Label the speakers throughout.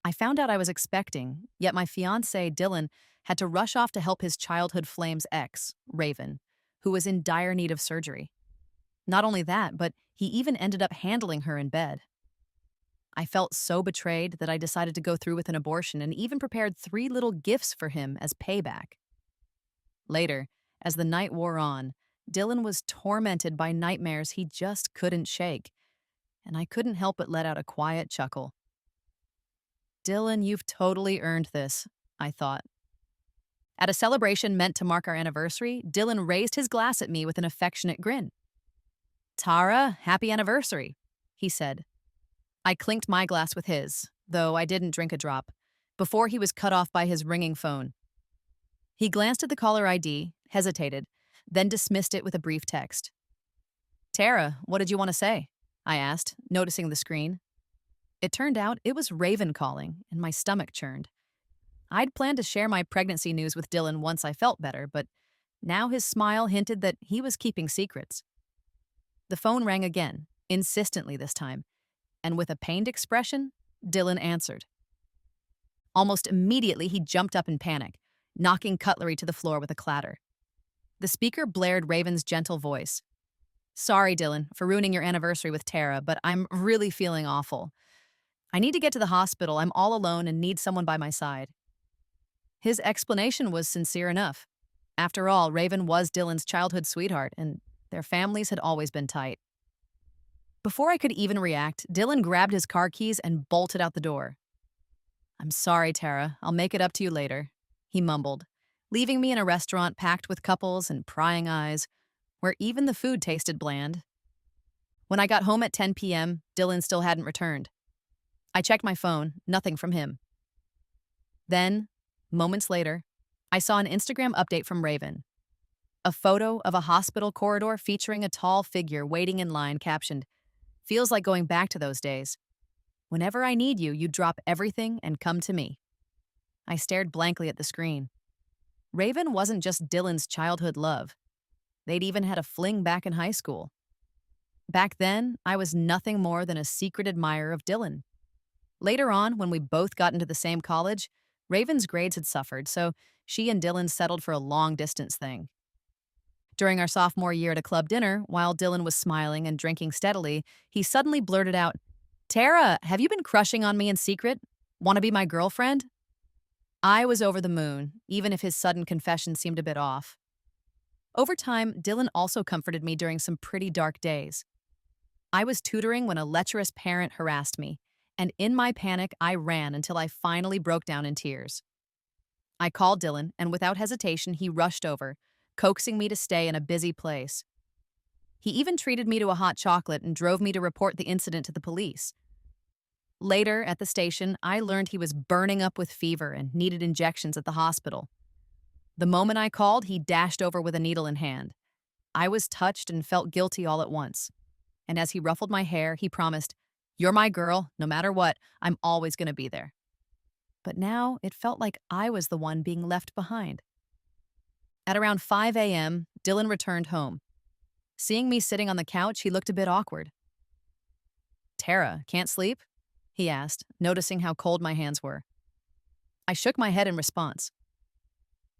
Speaker 1: I found out I was expecting, yet my fiance, Dylan, had to rush off to help his childhood flame's ex, Raven, who was in dire need of surgery. Not only that, but he even ended up handling her in bed. I felt so betrayed that I decided to go through with an abortion and even prepared 3 little gifts for him as payback. Later, as the night wore on, Dylan was tormented by nightmares he just couldn't shake, and I couldn't help but let out a quiet chuckle. Dylan, you've totally earned this, I thought. At a celebration meant to mark our anniversary, Dylan raised his glass at me with an affectionate grin. Tara, happy anniversary, he said. I clinked my glass with his, though I didn't drink a drop, before he was cut off by his ringing phone. He glanced at the caller ID, hesitated, then dismissed it with a brief text. Tara, what did you want to say? I asked, noticing the screen. It turned out it was Raven calling, and my stomach churned. I'd planned to share my pregnancy news with Dylan once I felt better, but now his smile hinted that he was keeping secrets. The phone rang again, insistently this time, and with a pained expression, Dylan answered. Almost immediately, he jumped up in panic, knocking cutlery to the floor with a clatter. The speaker blared Raven's gentle voice. Sorry, Dylan, for ruining your anniversary with Tara, but I'm really feeling awful. I need to get to the hospital. I'm all alone and need someone by my side. His explanation was sincere enough. After all, Raven was Dylan's childhood sweetheart, and their families had always been tight. Before I could even react, Dylan grabbed his car keys and bolted out the door. I'm sorry, Tara. I'll make it up to you later, he mumbled, leaving me in a restaurant packed with couples and prying eyes, where even the food tasted bland. When I got home at 10 p.m., Dylan still hadn't returned. I checked my phone, nothing from him. Then, moments later, I saw an Instagram update from Raven. A photo of a hospital corridor featuring a tall figure waiting in line captioned, Feels like going back to those days. Whenever I need you, you drop everything and come to me. I stared blankly at the screen. Raven wasn't just Dylan's childhood love. They'd even had a fling back in high school. Back then, I was nothing more than a secret admirer of Dylan. Later on, when we both got into the same college, Raven's grades had suffered, so she and Dylan settled for a long-distance thing. During our sophomore year at a club dinner, while Dylan was smiling and drinking steadily, he suddenly blurted out, Tara, have you been crushing on me in secret? Want to be my girlfriend? I was over the moon, even if his sudden confession seemed a bit off. Over time, Dylan also comforted me during some pretty dark days. I was tutoring when a lecherous parent harassed me, and in my panic, I ran until I finally broke down in tears. I called Dylan, and without hesitation, he rushed over, coaxing me to stay in a busy place. He even treated me to a hot chocolate and drove me to report the incident to the police. Later, at the station, I learned he was burning up with fever and needed injections at the hospital. The moment I called, he dashed over with a needle in hand. I was touched and felt guilty all at once. And as he ruffled my hair, he promised, You're my girl, no matter what, I'm always going to be there. But now it felt like I was the one being left behind. At around 5 a.m., Dylan returned home. Seeing me sitting on the couch, he looked a bit awkward. Tara, can't sleep? He asked, noticing how cold my hands were. I shook my head in response.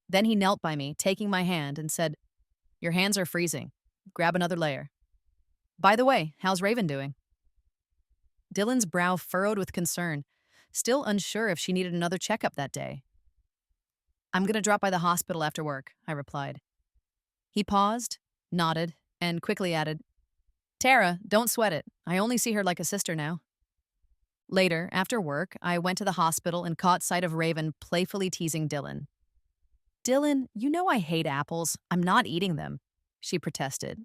Speaker 1: Then he knelt by me, taking my hand, and said, Your hands are freezing. Grab another layer. By the way, how's Raven doing? Dylan's brow furrowed with concern, still unsure if she needed another checkup that day. I'm going to drop by the hospital after work, I replied. He paused, nodded, and quickly added, Tara, don't sweat it. I only see her like a sister now. Later, after work, I went to the hospital and caught sight of Raven playfully teasing Dylan. Dylan, you know I hate apples. I'm not eating them, she protested.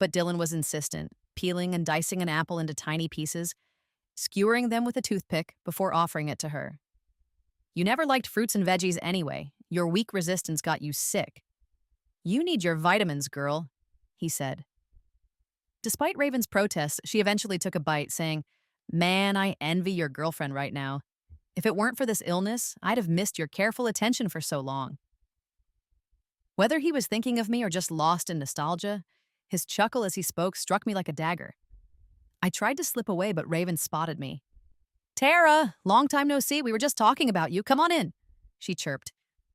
Speaker 1: But Dylan was insistent, peeling and dicing an apple into tiny pieces, skewering them with a toothpick before offering it to her. You never liked fruits and veggies anyway. Your weak resistance got you sick. You need your vitamins, girl, he said. Despite Raven's protests, she eventually took a bite, saying, Man, I envy your girlfriend right now. If it weren't for this illness, I'd have missed your careful attention for so long. Whether he was thinking of me or just lost in nostalgia, his chuckle as he spoke struck me like a dagger. I tried to slip away, but Raven spotted me. Tara, long time no see. We were just talking about you. Come on in, she chirped.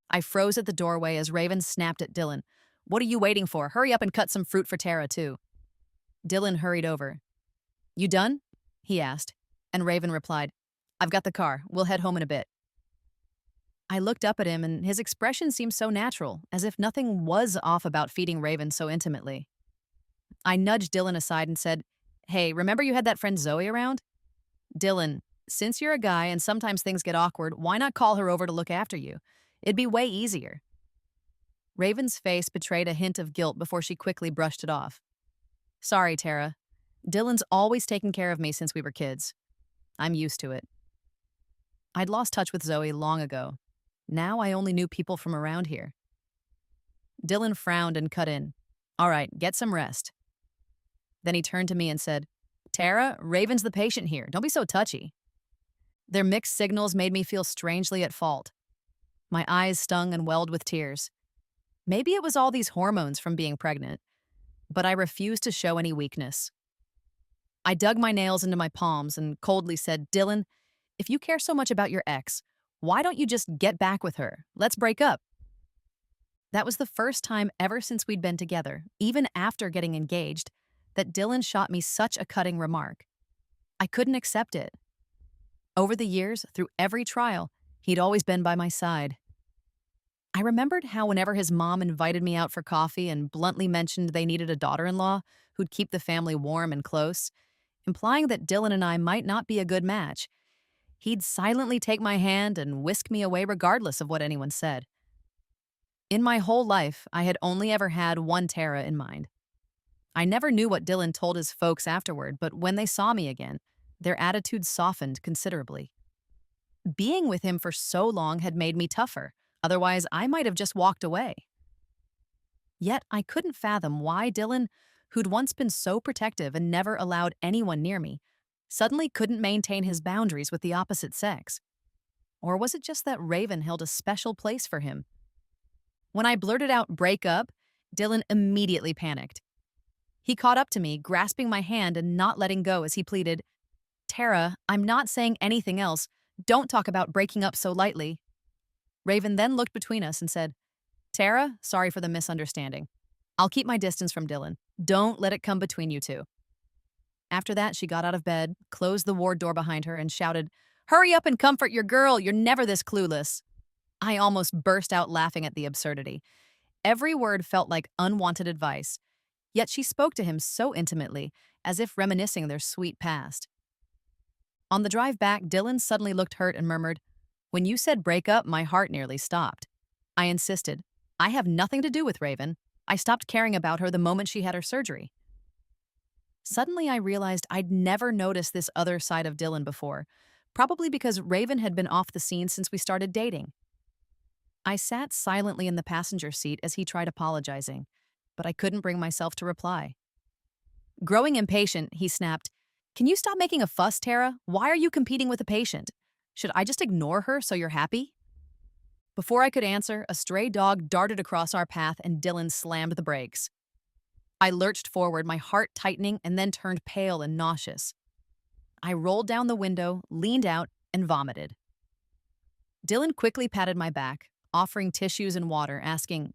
Speaker 1: I froze at the doorway as Raven snapped at Dylan. What are you waiting for? Hurry up and cut some fruit for Tara, too. Dylan hurried over. You done? He asked, and Raven replied, I've got the car. We'll head home in a bit. I looked up at him, and his expression seemed so natural, as if nothing was off about feeding Raven so intimately. I nudged Dylan aside and said, Hey, remember you had that friend Zoe around? Dylan, since you're a guy and sometimes things get awkward, why not call her over to look after you? It'd be way easier. Raven's face betrayed a hint of guilt before she quickly brushed it off. Sorry, Tara. Dylan's always taken care of me since we were kids. I'm used to it. I'd lost touch with Zoe long ago. Now I only knew people from around here. Dylan frowned and cut in. All right, get some rest. Then he turned to me and said, Tara, Raven's the patient here. Don't be so touchy. Their mixed signals made me feel strangely at fault. My eyes stung and welled with tears. Maybe it was all these hormones from being pregnant, but I refused to show any weakness. I dug my nails into my palms and coldly said, Dylan, if you care so much about your ex, why don't you just get back with her? Let's break up. That was the first time ever since we'd been together, even after getting engaged, that Dylan shot me such a cutting remark. I couldn't accept it. Over the years, through every trial, he'd always been by my side. I remembered how whenever his mom invited me out for coffee and bluntly mentioned they needed a daughter-in-law who'd keep the family warm and close, implying that Dylan and I might not be a good match, he'd silently take my hand and whisk me away regardless of what anyone said. In my whole life, I had only ever had one Tara in mind. I never knew what Dylan told his folks afterward, but when they saw me again, their attitudes softened considerably. Being with him for so long had made me tougher. Otherwise, I might have just walked away. Yet I couldn't fathom why Dylan, who'd once been so protective and never allowed anyone near me, suddenly couldn't maintain his boundaries with the opposite sex. Or was it just that Raven held a special place for him? When I blurted out break up, Dylan immediately panicked. He caught up to me, grasping my hand and not letting go as he pleaded, Tara, I'm not saying anything else. Don't talk about breaking up so lightly. Raven then looked between us and said, Tara, sorry for the misunderstanding. I'll keep my distance from Dylan. Don't let it come between you two. After that, she got out of bed, closed the ward door behind her, and shouted, Hurry up and comfort your girl. You're never this clueless. I almost burst out laughing at the absurdity. Every word felt like unwanted advice, yet she spoke to him so intimately, as if reminiscing their sweet past. On the drive back, Dylan suddenly looked hurt and murmured, When you said break up, my heart nearly stopped. I insisted, I have nothing to do with Raven. I stopped caring about her the moment she had her surgery. Suddenly, I realized I'd never noticed this other side of Dylan before, probably because Raven had been off the scene since we started dating. I sat silently in the passenger seat as he tried apologizing, but I couldn't bring myself to reply. Growing impatient, he snapped, Can you stop making a fuss, Tara? Why are you competing with a patient? Should I just ignore her so you're happy? Before I could answer, a stray dog darted across our path and Dylan slammed the brakes. I lurched forward, my heart tightening, and then turned pale and nauseous. I rolled down the window, leaned out, and vomited. Dylan quickly patted my back, offering tissues and water, asking,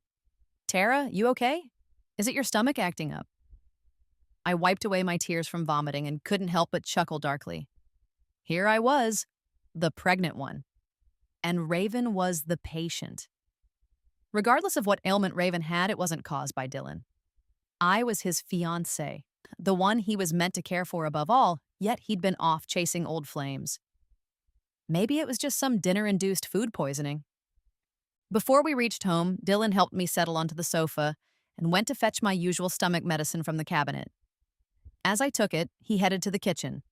Speaker 1: Tara, you okay? Is it your stomach acting up? I wiped away my tears from vomiting and couldn't help but chuckle darkly. Here I was, the pregnant one. And Raven was the patient. Regardless of what ailment Raven had, it wasn't caused by Dylan. I was his fiancée, the one he was meant to care for above all, yet he'd been off chasing old flames. Maybe it was just some dinner-induced food poisoning. Before we reached home, Dylan helped me settle onto the sofa and went to fetch my usual stomach medicine from the cabinet. As I took it, he headed to the kitchen.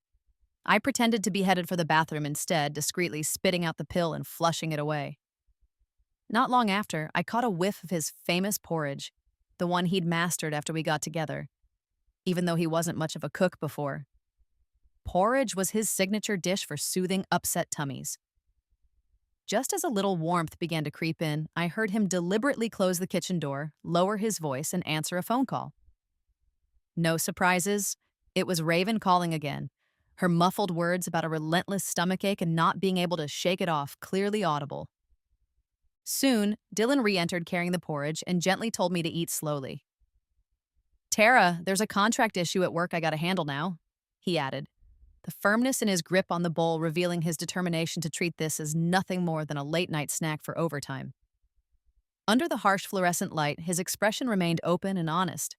Speaker 1: I pretended to be headed for the bathroom instead, discreetly spitting out the pill and flushing it away. Not long after, I caught a whiff of his famous porridge, the one he'd mastered after we got together, even though he wasn't much of a cook before. Porridge was his signature dish for soothing upset tummies. Just as a little warmth began to creep in, I heard him deliberately close the kitchen door, lower his voice, and answer a phone call. No surprises. It was Raven calling again, her muffled words about a relentless stomachache and not being able to shake it off clearly audible. Soon, Dylan re-entered carrying the porridge and gently told me to eat slowly. Tara, there's a contract issue at work I gotta handle now, he added, the firmness in his grip on the bowl revealing his determination to treat this as nothing more than a late-night snack for overtime. Under the harsh fluorescent light, his expression remained open and honest.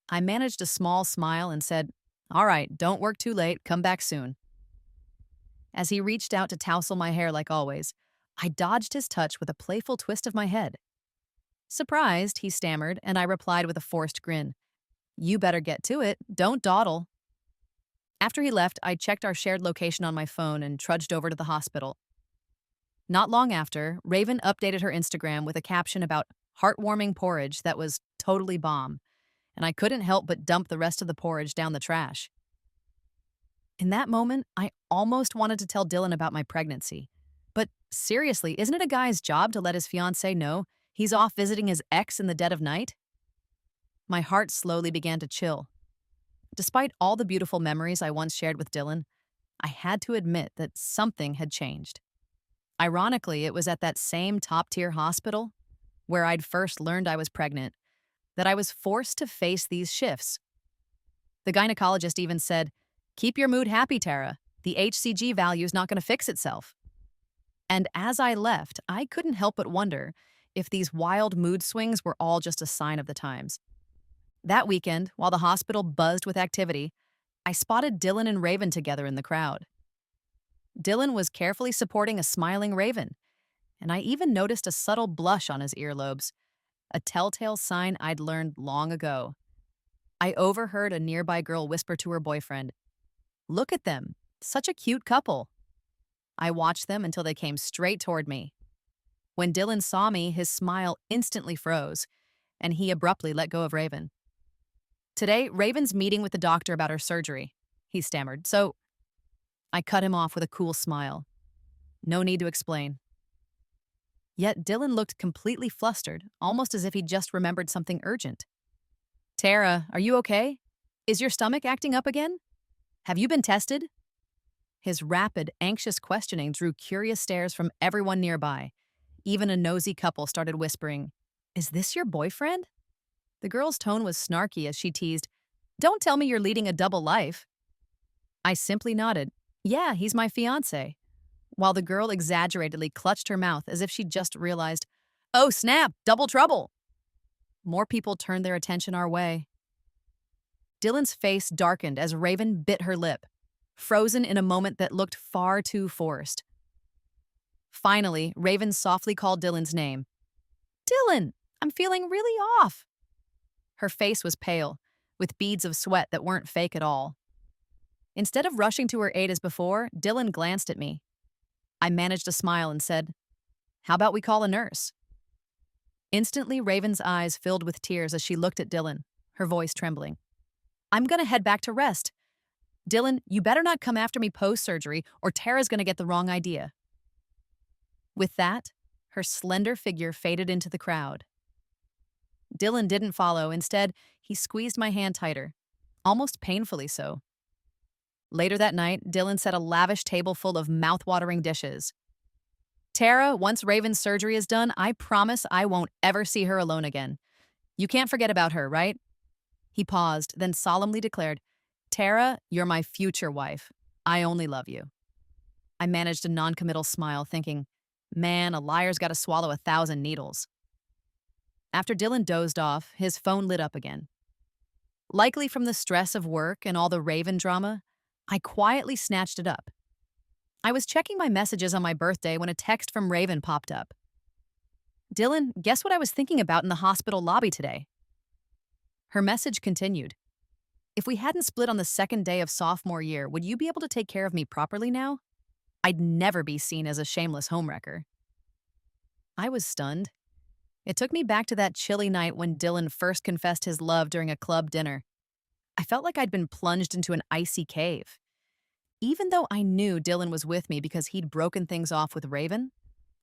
Speaker 1: I managed a small smile and said, "All right, don't work too late, come back soon." As he reached out to tousle my hair like always, I dodged his touch with a playful twist of my head. Surprised, he stammered, and I replied with a forced grin. "You better get to it, don't dawdle." After he left, I checked our shared location on my phone and trudged over to the hospital. Not long after, Raven updated her Instagram with a caption about heartwarming porridge that was totally bomb, and I couldn't help but dump the rest of the porridge down the trash. In that moment, I almost wanted to tell Dylan about my pregnancy. But seriously, isn't it a guy's job to let his fiancée know he's off visiting his ex in the dead of night? My heart slowly began to chill. Despite all the beautiful memories I once shared with Dylan, I had to admit that something had changed. Ironically, it was at that same top-tier hospital, where I'd first learned I was pregnant, that I was forced to face these shifts. The gynecologist even said, "Keep your mood happy, Tara. The HCG value is not going to fix itself." And as I left, I couldn't help but wonder if these wild mood swings were all just a sign of the times. That weekend, while the hospital buzzed with activity, I spotted Dylan and Raven together in the crowd. Dylan was carefully supporting a smiling Raven, and I even noticed a subtle blush on his earlobes, a telltale sign I'd learned long ago. I overheard a nearby girl whisper to her boyfriend, "Look at them, such a cute couple." I watched them until they came straight toward me. When Dylan saw me, his smile instantly froze, and he abruptly let go of Raven. "Today, Raven's meeting with the doctor about her surgery," he stammered, "so—" I cut him off with a cool smile. No need to explain. Yet Dylan looked completely flustered, almost as if he'd just remembered something urgent. "Tara, are you okay? Is your stomach acting up again? Have you been tested?" His rapid, anxious questioning drew curious stares from everyone nearby. Even a nosy couple started whispering, "Is this your boyfriend?" The girl's tone was snarky as she teased, "Don't tell me you're leading a double life." I simply nodded, "Yeah, he's my fiancé," while the girl exaggeratedly clutched her mouth as if she'd just realized, "Oh snap, double trouble." More people turned their attention our way. Dylan's face darkened as Raven bit her lip, frozen in a moment that looked far too forced. Finally, Raven softly called Dylan's name. "Dylan, I'm feeling really off." Her face was pale, with beads of sweat that weren't fake at all. Instead of rushing to her aid as before, Dylan glanced at me. I managed a smile and said, "How about we call a nurse?" Instantly, Raven's eyes filled with tears as she looked at Dylan, her voice trembling. "I'm gonna head back to rest. Dylan, you better not come after me post-surgery or Tara's gonna get the wrong idea." With that, her slender figure faded into the crowd. Dylan didn't follow. Instead, he squeezed my hand tighter, almost painfully so. Later that night, Dylan set a lavish table full of mouth-watering dishes. "Tara, once Raven's surgery is done, I promise I won't ever see her alone again. You can't forget about her, right?" He paused, then solemnly declared, "Tara, you're my future wife. I only love you." I managed a non-committal smile, thinking, man, a liar's got to swallow 1,000 needles. After Dylan dozed off, his phone lit up again. Likely from the stress of work and all the Raven drama, I quietly snatched it up. I was checking my messages on my birthday when a text from Raven popped up. "Dylan, guess what I was thinking about in the hospital lobby today?" Her message continued. "If we hadn't split on the second day of sophomore year, would you be able to take care of me properly now? I'd never be seen as a shameless homewrecker." I was stunned. It took me back to that chilly night when Dylan first confessed his love during a club dinner. I felt like I'd been plunged into an icy cave. Even though I knew Dylan was with me because he'd broken things off with Raven,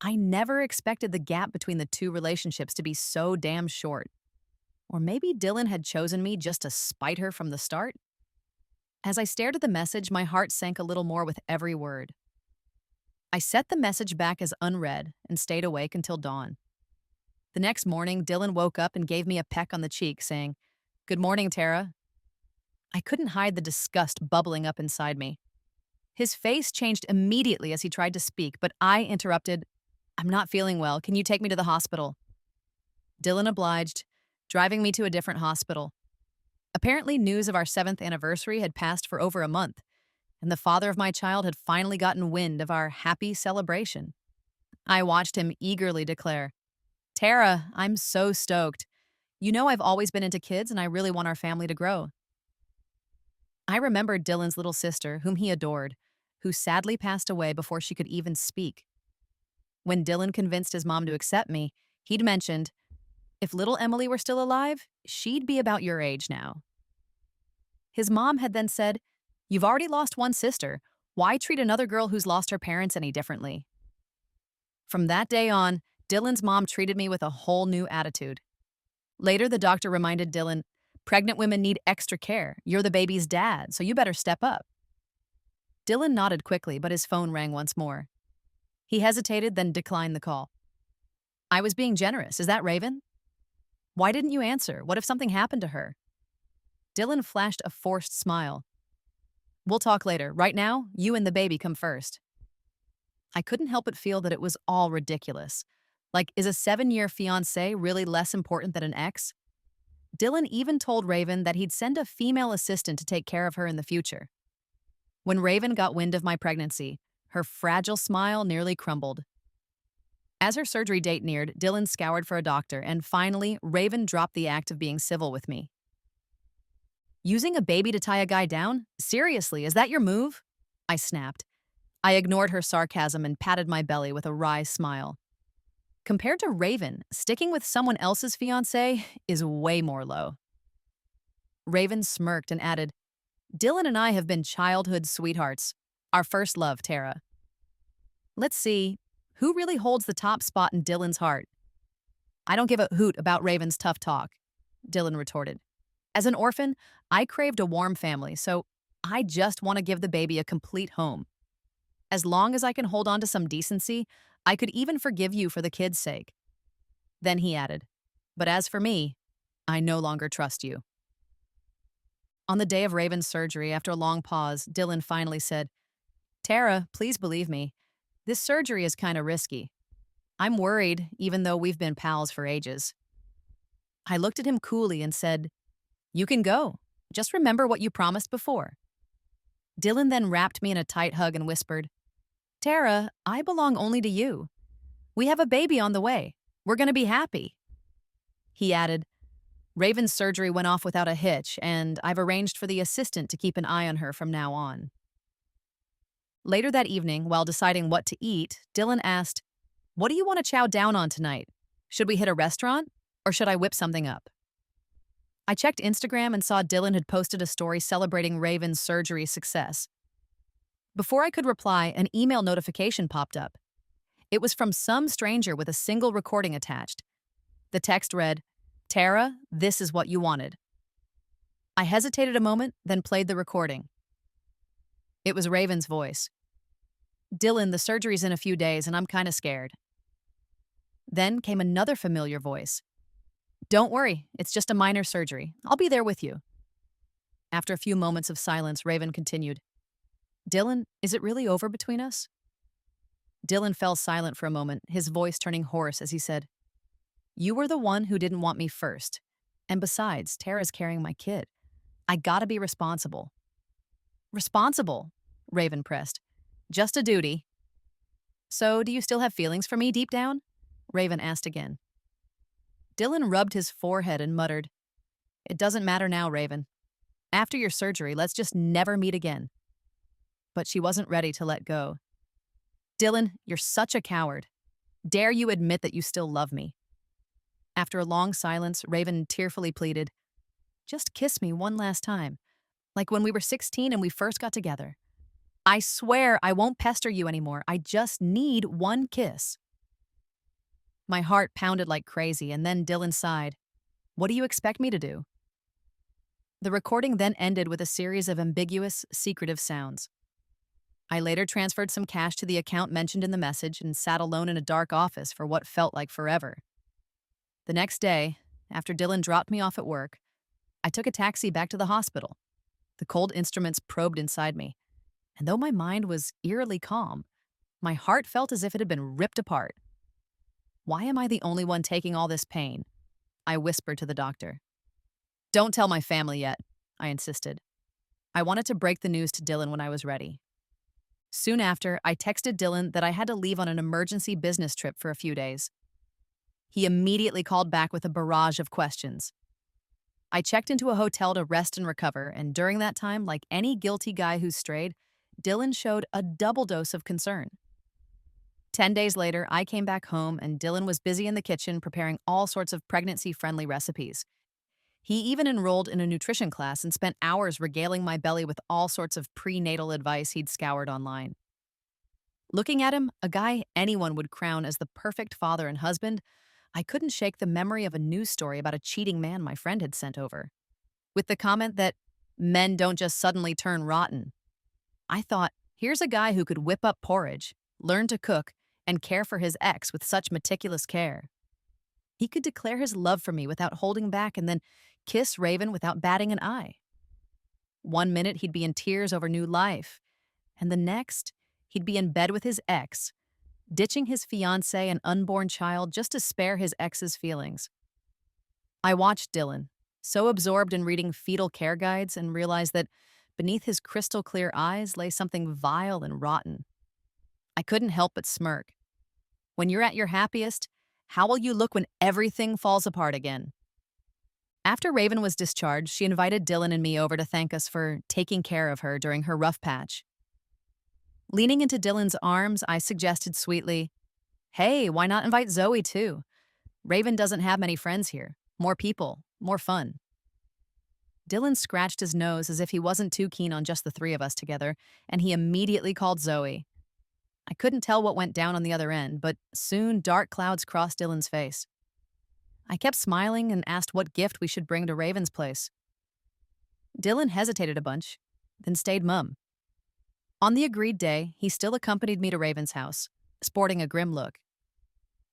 Speaker 1: I never expected the gap between the two relationships to be so damn short. Or maybe Dylan had chosen me just to spite her from the start? As I stared at the message, my heart sank a little more with every word. I set the message back as unread and stayed awake until dawn. The next morning, Dylan woke up and gave me a peck on the cheek, saying, "Good morning, Tara." I couldn't hide the disgust bubbling up inside me. His face changed immediately as he tried to speak, but I interrupted, "I'm not feeling well. Can you take me to the hospital?" Dylan obliged, driving me to a different hospital. Apparently, news of our 7th anniversary had passed for over a month, and the father of my child had finally gotten wind of our happy celebration. I watched him eagerly declare, "Tara, I'm so stoked. You know I've always been into kids and I really want our family to grow." I remembered Dylan's little sister, whom he adored, who sadly passed away before she could even speak. When Dylan convinced his mom to accept me, he'd mentioned, "If little Emily were still alive, she'd be about your age now." His mom had then said, "You've already lost one sister. Why treat another girl who's lost her parents any differently?" From that day on, Dylan's mom treated me with a whole new attitude. Later, the doctor reminded Dylan, "Pregnant women need extra care. You're the baby's dad, so you better step up." Dylan nodded quickly, but his phone rang once more. He hesitated, then declined the call. "I was being generous. Is that Raven?" "Why didn't you answer? What if something happened to her?" Dylan flashed a forced smile. "We'll talk later. Right now, you and the baby come first." I couldn't help but feel that it was all ridiculous. Like, is a 7-year fiancé really less important than an ex? Dylan even told Raven that he'd send a female assistant to take care of her in the future. When Raven got wind of my pregnancy, her fragile smile nearly crumbled. As her surgery date neared, Dylan scoured for a doctor, and finally, Raven dropped the act of being civil with me. "Using a baby to tie a guy down? Seriously, is that your move?" I snapped. I ignored her sarcasm and patted my belly with a wry smile. Compared to Raven, sticking with someone else's fiancé is way more low. Raven smirked and added, "Dylan and I have been childhood sweethearts. Our first love, Tara." Let's see, who really holds the top spot in Dylan's heart? "I don't give a hoot about Raven's tough talk," Dylan retorted. "As an orphan, I craved a warm family, so I just want to give the baby a complete home. As long as I can hold on to some decency, I could even forgive you for the kids' sake." Then he added, "But as for me, I no longer trust you." On the day of Raven's surgery, after a long pause, Dylan finally said, "Tara, please believe me. This surgery is kind of risky. I'm worried, even though we've been pals for ages." I looked at him coolly and said, "You can go. Just remember what you promised before." Dylan then wrapped me in a tight hug and whispered, "Tara, I belong only to you. We have a baby on the way. We're going to be happy." He added, "Raven's surgery went off without a hitch, and I've arranged for the assistant to keep an eye on her from now on." Later that evening, while deciding what to eat, Dylan asked, "What do you want to chow down on tonight? Should we hit a restaurant, or should I whip something up?" I checked Instagram and saw Dylan had posted a story celebrating Raven's surgery success. Before I could reply, an email notification popped up. It was from some stranger with a single recording attached. The text read, "Tara, this is what you wanted." I hesitated a moment, then played the recording. It was Raven's voice. "Dylan, the surgery's in a few days and I'm kind of scared." Then came another familiar voice. "Don't worry, it's just a minor surgery. I'll be there with you." After a few moments of silence, Raven continued, "Dylan, is it really over between us?" Dylan fell silent for a moment, his voice turning hoarse as he said, "You were the one who didn't want me first. And besides, Tara's carrying my kid. I gotta be responsible." "Responsible?" Raven pressed. "Just a duty." "So, do you still have feelings for me deep down?" Raven asked again. Dylan rubbed his forehead and muttered, "It doesn't matter now, Raven. After your surgery, let's just never meet again." But she wasn't ready to let go. "Dylan, you're such a coward. Dare you admit that you still love me?" After a long silence, Raven tearfully pleaded, "Just kiss me one last time, like when we were 16 and we first got together. I swear I won't pester you anymore. I just need one kiss." My heart pounded like crazy, and then Dylan sighed. "What do you expect me to do?" The recording then ended with a series of ambiguous, secretive sounds. I later transferred some cash to the account mentioned in the message and sat alone in a dark office for what felt like forever. The next day, after Dylan dropped me off at work, I took a taxi back to the hospital. The cold instruments probed inside me, and though my mind was eerily calm, my heart felt as if it had been ripped apart. Why am I the only one taking all this pain? I whispered to the doctor. Don't tell my family yet, I insisted. I wanted to break the news to Dylan when I was ready. Soon after, I texted Dylan that I had to leave on an emergency business trip for a few days. He immediately called back with a barrage of questions. I checked into a hotel to rest and recover, and during that time, like any guilty guy who's strayed, Dylan showed a double dose of concern. 10 days later, I came back home, and Dylan was busy in the kitchen preparing all sorts of pregnancy-friendly recipes. He even enrolled in a nutrition class and spent hours regaling my belly with all sorts of prenatal advice he'd scoured online. Looking at him, a guy anyone would crown as the perfect father and husband, I couldn't shake the memory of a news story about a cheating man my friend had sent over, with the comment that men don't just suddenly turn rotten. I thought, here's a guy who could whip up porridge, learn to cook, and care for his ex with such meticulous care. He could declare his love for me without holding back and then kiss Raven without batting an eye. One minute he'd be in tears over new life, and the next he'd be in bed with his ex, ditching his fiancée and unborn child just to spare his ex's feelings. I watched Dylan, so absorbed in reading fetal care guides, and realized that beneath his crystal clear eyes lay something vile and rotten. I couldn't help but smirk. When you're at your happiest, how will you look when everything falls apart again? After Raven was discharged, she invited Dylan and me over to thank us for taking care of her during her rough patch. Leaning into Dylan's arms, I suggested sweetly, "Hey, why not invite Zoe too? Raven doesn't have many friends here. More people, more fun." Dylan scratched his nose as if he wasn't too keen on just the three of us together, and he immediately called Zoe. I couldn't tell what went down on the other end, but soon dark clouds crossed Dylan's face. I kept smiling and asked what gift we should bring to Raven's place. Dylan hesitated a bunch, then stayed mum. On the agreed day, he still accompanied me to Raven's house, sporting a grim look.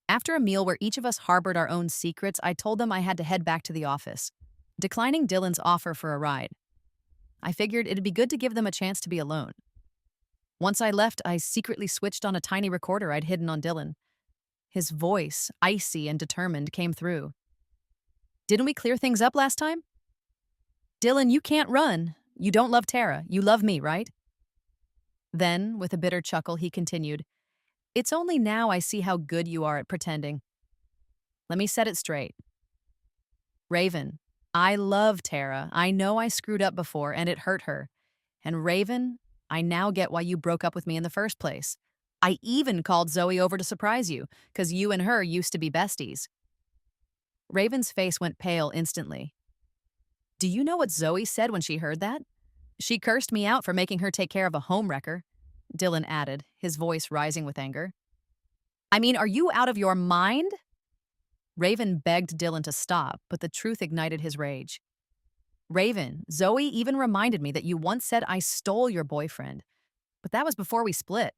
Speaker 1: After a meal where each of us harbored our own secrets, I told them I had to head back to the office, declining Dylan's offer for a ride. I figured it'd be good to give them a chance to be alone. Once I left, I secretly switched on a tiny recorder I'd hidden on Dylan. His voice, icy and determined, came through. "Didn't we clear things up last time? Dylan, you can't run. You don't love Tara. You love me, right?" Then, with a bitter chuckle, he continued, "It's only now I see how good you are at pretending. Let me set it straight. Raven, I love Tara. I know I screwed up before, and it hurt her. And Raven, I now get why you broke up with me in the first place. I even called Zoe over to surprise you, because you and her used to be besties." Raven's face went pale instantly. "Do you know what Zoe said when she heard that? She cursed me out for making her take care of a homewrecker," Dylan added, his voice rising with anger. "I mean, are you out of your mind?" Raven begged Dylan to stop, but the truth ignited his rage. "Raven, Zoe even reminded me that you once said I stole your boyfriend, but that was before we split.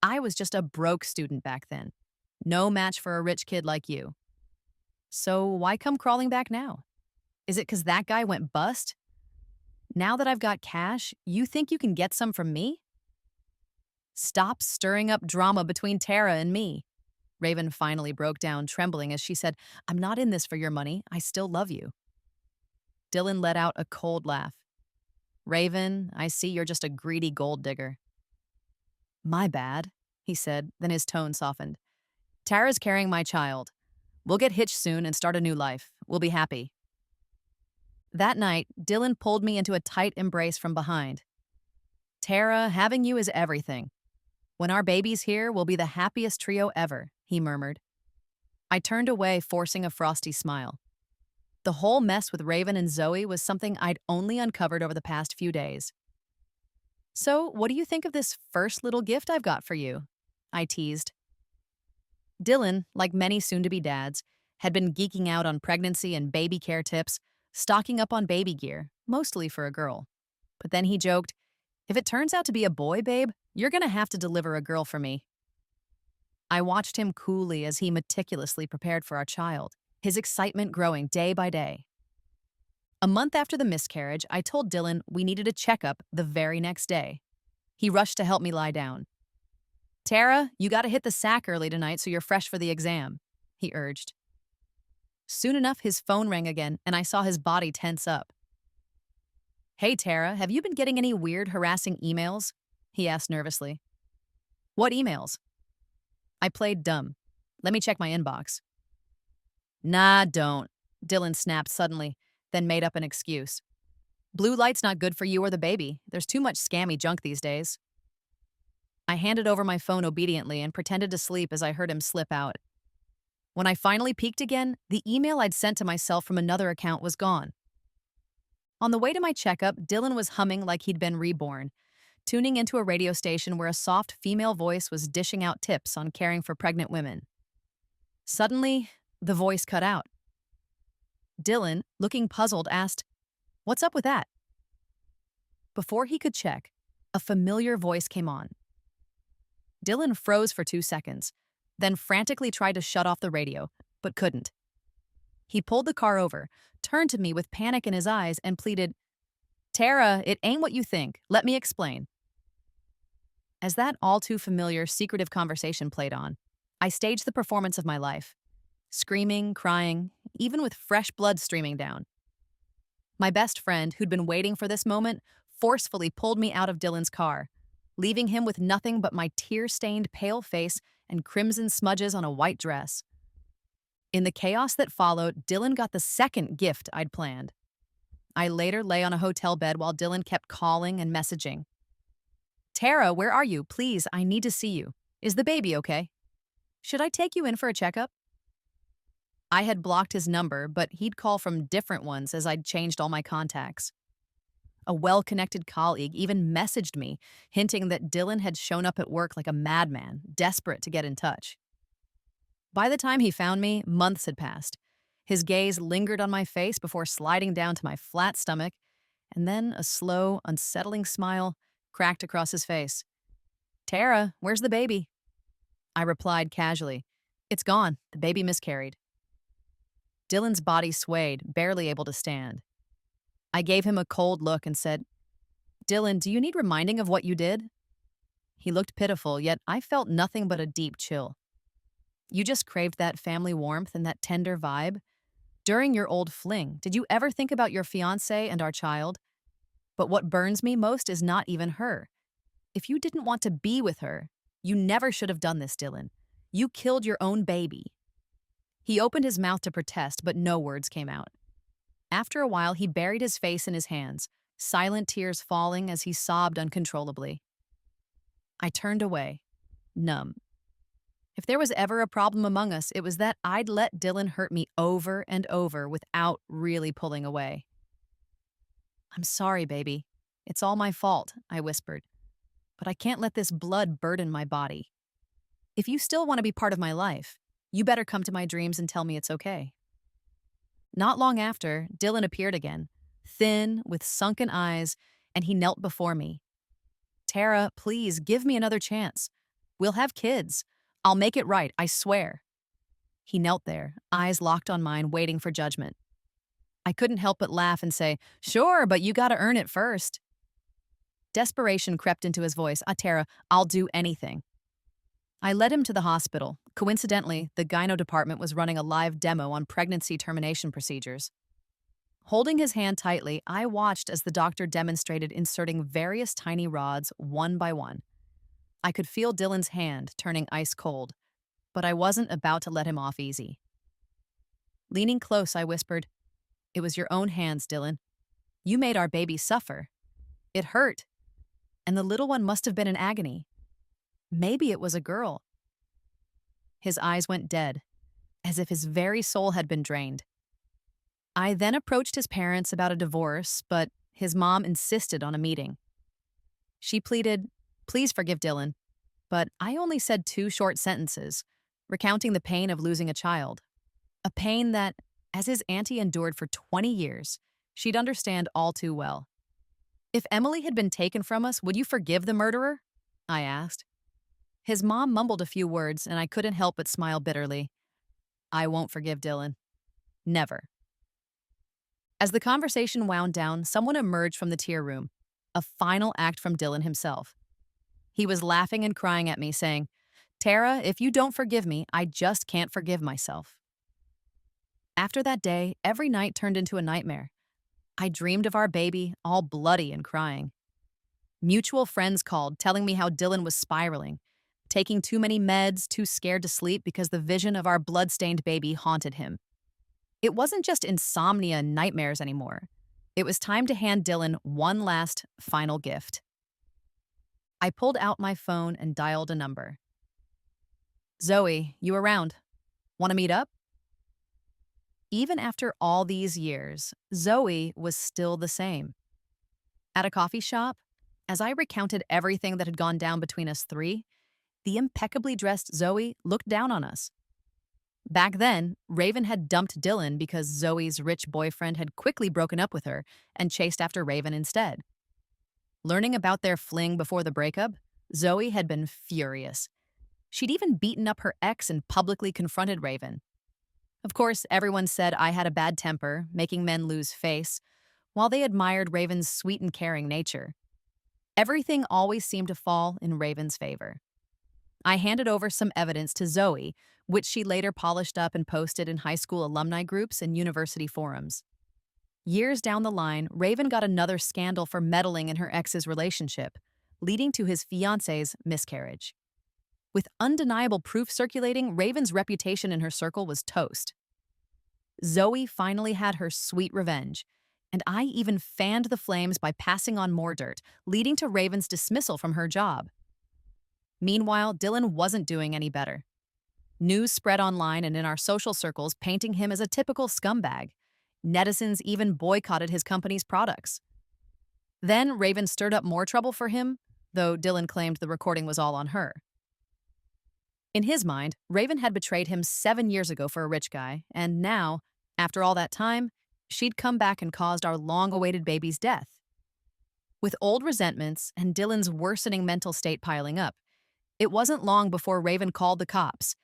Speaker 1: I was just a broke student back then. No match for a rich kid like you. So why come crawling back now? Is it 'cause that guy went bust? Now that I've got cash, you think you can get some from me? Stop stirring up drama between Tara and me." Raven finally broke down, trembling as she said, "I'm not in this for your money. I still love you." Dylan let out a cold laugh. "Raven, I see you're just a greedy gold digger." "My bad," he said, then his tone softened. "Tara's carrying my child. We'll get hitched soon and start a new life. We'll be happy." That night, Dylan pulled me into a tight embrace from behind. "Tara, having you is everything. When our baby's here, we'll be the happiest trio ever," he murmured. I turned away, forcing a frosty smile. The whole mess with Raven and Zoe was something I'd only uncovered over the past few days. "So, what do you think of this first little gift I've got for you?" I teased. Dylan, like many soon-to-be dads, had been geeking out on pregnancy and baby care tips, stocking up on baby gear, mostly for a girl. But then he joked, "If it turns out to be a boy, babe, you're gonna have to deliver a girl for me." I watched him coolly as he meticulously prepared for our child, his excitement growing day by day. A month after the miscarriage, I told Dylan we needed a checkup the very next day. He rushed to help me lie down. "Tara, you gotta hit the sack early tonight so you're fresh for the exam," he urged. Soon enough, his phone rang again, and I saw his body tense up. "Hey, Tara, have you been getting any weird, harassing emails?" he asked nervously. "What emails?" I played dumb. "Let me check my inbox." "Nah, don't," Dylan snapped suddenly, then made up an excuse. "Blue light's not good for you or the baby. There's too much scammy junk these days." I handed over my phone obediently and pretended to sleep as I heard him slip out. When I finally peeked again, the email I'd sent to myself from another account was gone. On the way to my checkup, Dylan was humming like he'd been reborn, tuning into a radio station where a soft female voice was dishing out tips on caring for pregnant women. Suddenly, the voice cut out. Dylan, looking puzzled, asked, "What's up with that?" Before he could check, a familiar voice came on. Dylan froze for 2 seconds, then frantically tried to shut off the radio, but couldn't. He pulled the car over, turned to me with panic in his eyes, and pleaded, "Tara, it ain't what you think. Let me explain." As that all too familiar, secretive conversation played on, I staged the performance of my life, screaming, crying, even with fresh blood streaming down. My best friend, who'd been waiting for this moment, forcefully pulled me out of Dylan's car, leaving him with nothing but my tear-stained pale face and crimson smudges on a white dress. In the chaos that followed, Dylan got the second gift I'd planned. I later lay on a hotel bed while Dylan kept calling and messaging. "Tara, where are you? Please, I need to see you. Is the baby okay? Should I take you in for a checkup?" I had blocked his number, but he'd call from different ones as I'd changed all my contacts. A well-connected colleague even messaged me, hinting that Dylan had shown up at work like a madman, desperate to get in touch. By the time he found me, months had passed. His gaze lingered on my face before sliding down to my flat stomach, and then a slow, unsettling smile cracked across his face. "Tara, where's the baby?" I replied casually, "It's gone. The baby miscarried." Dylan's body swayed, barely able to stand. I gave him a cold look and said, "Dylan, do you need reminding of what you did?" He looked pitiful, yet I felt nothing but a deep chill. "You just craved that family warmth and that tender vibe. During your old fling, did you ever think about your fiancé and our child? But what burns me most is not even her. If you didn't want to be with her, you never should have done this, Dylan. You killed your own baby." He opened his mouth to protest, but no words came out. After a while, he buried his face in his hands, silent tears falling as he sobbed uncontrollably. I turned away, numb. If there was ever a problem among us, it was that I'd let Dylan hurt me over and over without really pulling away. "I'm sorry, baby. It's all my fault," I whispered. "But I can't let this blood burden my body. If you still want to be part of my life, you better come to my dreams and tell me it's okay." Not long after, Dylan appeared again, thin, with sunken eyes, and he knelt before me. "Tara, please, give me another chance. We'll have kids. I'll make it right, I swear." He knelt there, eyes locked on mine, waiting for judgment. I couldn't help but laugh and say, "Sure, but you gotta earn it first." Desperation crept into his voice. Tara, I'll do anything." I led him to the hospital. Coincidentally, the gyno department was running a live demo on pregnancy termination procedures. Holding his hand tightly, I watched as the doctor demonstrated inserting various tiny rods one by one. I could feel Dylan's hand turning ice cold, but I wasn't about to let him off easy. Leaning close, I whispered, "It was your own hands, Dylan. You made our baby suffer. It hurt, and the little one must have been in agony. Maybe it was a girl." His eyes went dead, as if his very soul had been drained. I then approached his parents about a divorce, but his mom insisted on a meeting. She pleaded, "Please forgive Dylan," but I only said 2 short sentences, recounting the pain of losing a child. A pain that, As his auntie endured for 20 years, she'd understand all too well. If Emily had been taken from us, would you forgive the murderer? I asked. His mom mumbled a few words, and I couldn't help but smile bitterly. I won't forgive Dylan. Never. As the conversation wound down, someone emerged from the tier room, a final act from Dylan himself. He was laughing and crying at me, saying, Tara, if you don't forgive me, I just can't forgive myself. After that day, every night turned into a nightmare. I dreamed of our baby, all bloody and crying. Mutual friends called, telling me how Dylan was spiraling, taking too many meds, too scared to sleep because the vision of our blood-stained baby haunted him. It wasn't just insomnia and nightmares anymore. It was time to hand Dylan one last, final gift. I pulled out my phone and dialed a number. Zoe, you around? Want to meet up? Even after all these years, Zoe was still the same. At a coffee shop, as I recounted everything that had gone down between us three, the impeccably dressed Zoe looked down on us. Back then, Raven had dumped Dylan because Zoe's rich boyfriend had quickly broken up with her and chased after Raven instead. Learning about their fling before the breakup, Zoe had been furious. She'd even beaten up her ex and publicly confronted Raven. Of course, everyone said I had a bad temper, making men lose face, while they admired Raven's sweet and caring nature. Everything always seemed to fall in Raven's favor. I handed over some evidence to Zoe, which she later polished up and posted in high school alumni groups and university forums. Years down the line, Raven got another scandal for meddling in her ex's relationship, leading to his fiancée's miscarriage. With undeniable proof circulating, Raven's reputation in her circle was toast. Zoe finally had her sweet revenge, and I even fanned the flames by passing on more dirt, leading to Raven's dismissal from her job. Meanwhile, Dylan wasn't doing any better. News spread online and in our social circles painting him as a typical scumbag. Netizens even boycotted his company's products. Then Raven stirred up more trouble for him, though Dylan claimed the recording was all on her. In his mind, Raven had betrayed him 7 years ago for a rich guy, and now, after all that time, she'd come back and caused our long-awaited baby's death. With old resentments and Dylan's worsening mental state piling up, it wasn't long before Raven called the cops,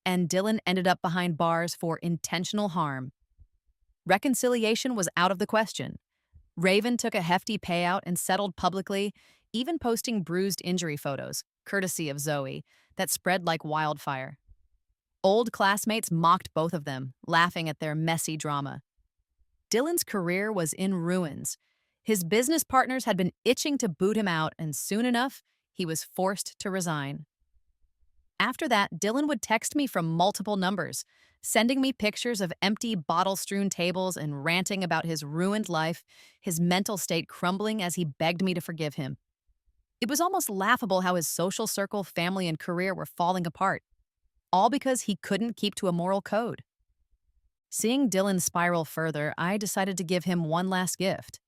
Speaker 1: and Dylan ended up behind bars for intentional harm. Reconciliation was out of the question. Raven took a hefty payout and settled publicly, even posting bruised injury photos, courtesy of Zoe, that spread like wildfire. Old classmates mocked both of them, laughing at their messy drama. Dylan's career was in ruins. His business partners had been itching to boot him out, and soon enough, he was forced to resign. After that, Dylan would text me from multiple numbers, sending me pictures of empty bottle-strewn tables and ranting about his ruined life, his mental state crumbling as he begged me to forgive him. It was almost laughable how his social circle, family, and career were falling apart, all because he couldn't keep to a moral code. Seeing Dylan spiral further, I decided to give him one last gift.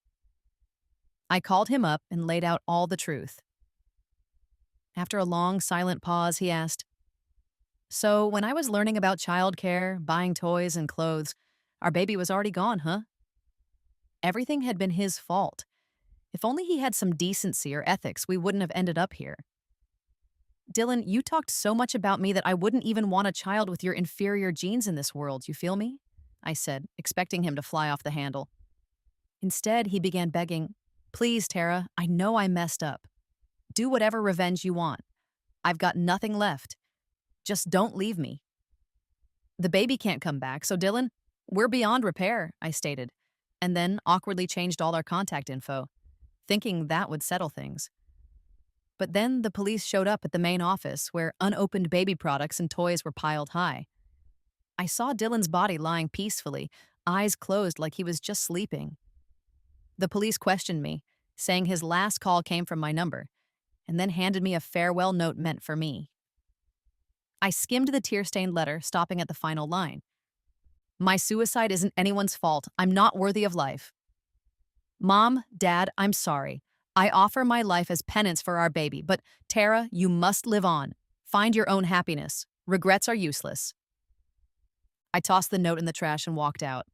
Speaker 1: I called him up and laid out all the truth. After a long, silent pause, he asked, "So, when I was learning about childcare, buying toys and clothes, our baby was already gone, huh?" Everything had been his fault. If only he had some decency or ethics, we wouldn't have ended up here. Dylan, you talked so much about me that I wouldn't even want a child with your inferior genes in this world, you feel me? I said, expecting him to fly off the handle. Instead, he began begging, "Please, Tara, I know I messed up. Do whatever revenge you want. I've got nothing left. Just don't leave me." The baby can't come back, so Dylan, we're beyond repair, I stated, and then awkwardly changed all our contact info, thinking that would settle things. But then the police showed up at the main office where unopened baby products and toys were piled high. I saw Dylan's body lying peacefully, eyes closed like he was just sleeping. The police questioned me, saying his last call came from my number, and then handed me a farewell note meant for me. I skimmed the tear-stained letter, stopping at the final line. "My suicide isn't anyone's fault. I'm not worthy of life. Mom, Dad, I'm sorry. I offer my life as penance for our baby, but Tara, you must live on. Find your own happiness. Regrets are useless." I tossed the note in the trash and walked out.